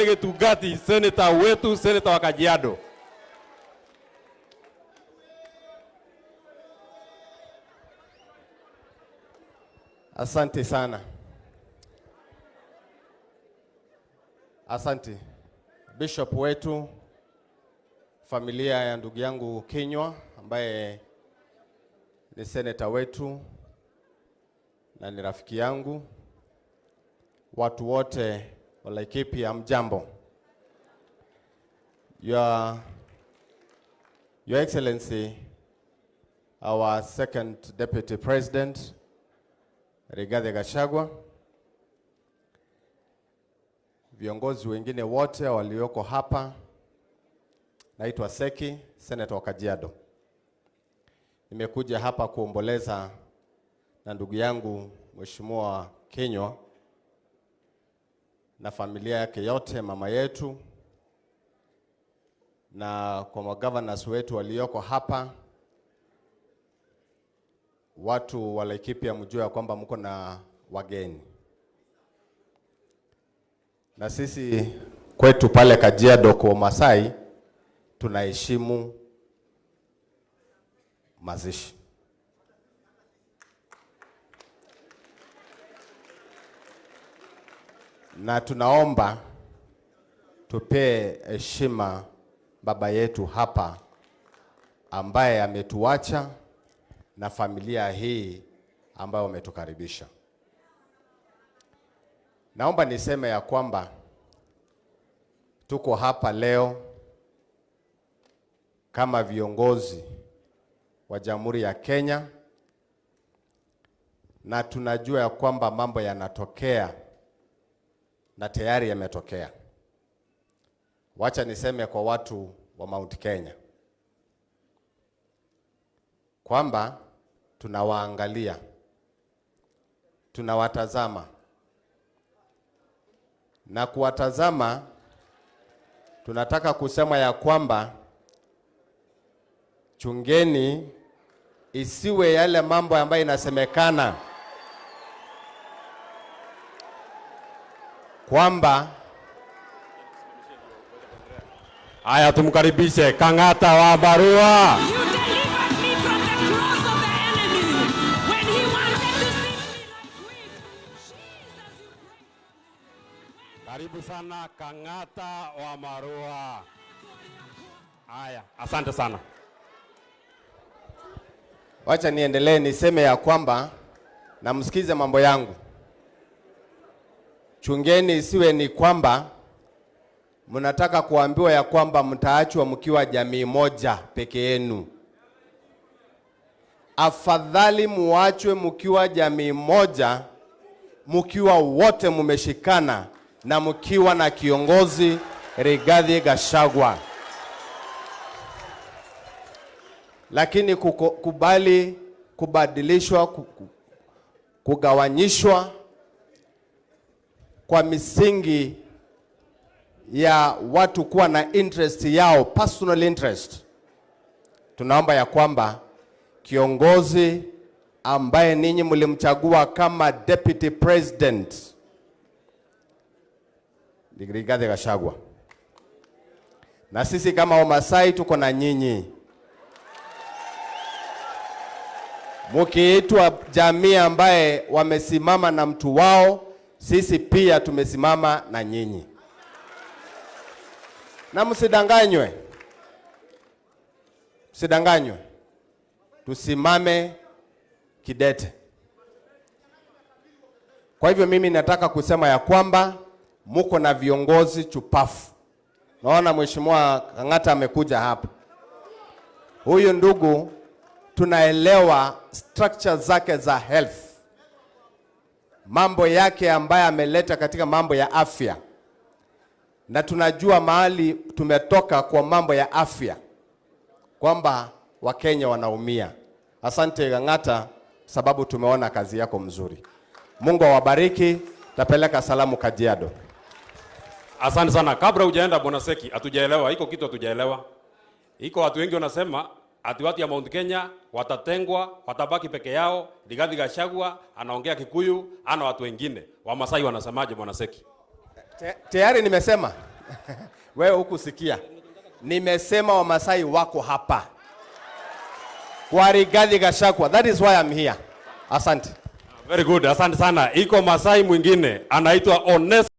Getugati, seneta wetu, seneta wa Kajiado. Asante sana. Asante. Bishop wetu, familia ya ndugu yangu Kinyua ambaye ni seneta wetu na ni rafiki yangu, watu wote wa Laikipia, mjambo. Your Excellency, our second Deputy President, Rigathi Gachagua, viongozi wengine wote walioko hapa, naitwa Seki, Senator wa Kajiado. Nimekuja hapa kuomboleza na ndugu yangu Mheshimiwa Kinyua na familia yake yote, mama yetu, na kwa magovernors wetu walioko hapa. Watu wa Laikipia mjue kwamba mko na wageni. Na sisi kwetu pale Kajiado kwa Masai tunaheshimu mazishi. Na tunaomba tupe heshima baba yetu hapa ambaye ametuacha na familia hii ambayo wametukaribisha. Naomba niseme ya kwamba tuko hapa leo kama viongozi wa Jamhuri ya Kenya, na tunajua ya kwamba mambo yanatokea na tayari yametokea. Wacha niseme kwa watu wa Mount Kenya kwamba tunawaangalia, tunawatazama, na kuwatazama tunataka kusema ya kwamba chungeni isiwe yale mambo ambayo inasemekana kwamba Aya, tumkaribishe Kang'ata wa Barua. Karibu sana Kang'ata wa Barua. Aya, asante sana. Wacha niendelee niseme ya kwamba na msikize mambo yangu. Chungeni isiwe ni kwamba mnataka kuambiwa ya kwamba mtaachwa mkiwa jamii moja peke yenu. Afadhali muachwe mkiwa jamii moja, mkiwa wote mmeshikana na mkiwa na kiongozi Rigathi Gachagua. Lakini kubali kubadilishwa, kugawanyishwa kwa misingi ya watu kuwa na interest yao, personal interest. Tunaomba ya kwamba kiongozi ambaye ninyi mlimchagua kama Deputy President Rigathi Gachagua, na sisi kama Wamasai tuko na nyinyi. Mkiitwa jamii ambaye wamesimama na mtu wao, sisi pia tumesimama na nyinyi. Na msidanganywe. Msidanganywe. Tusimame kidete. Kwa hivyo mimi nataka kusema ya kwamba muko na viongozi chupafu. Naona Mheshimiwa Kang'ata amekuja hapa. Huyu ndugu tunaelewa structure zake za health, mambo yake ambaye ameleta katika mambo ya afya, na tunajua mahali tumetoka kwa mambo ya afya kwamba Wakenya wanaumia. Asante Kang'ata, sababu tumeona kazi yako mzuri. Mungu awabariki. Tapeleka salamu Kajiado. Asante sana. Kabla hujaenda Bwana Seki, hatujaelewa, iko kitu hatujaelewa. Iko watu wengi wanasema ati watu ya Mount Kenya watatengwa, watabaki peke yao. Rigathi Gachagua anaongea Kikuyu, ana watu wengine. Wamasai wanasemaje Bwana Seki? Tayari nimesema. Wewe hukusikia. Nimesema Wamasai wako hapa. Kwa Rigathi Gachagua. That is why I'm here. Asante. Very good. Asante sana. Iko Masai mwingine anaitwa Onesmo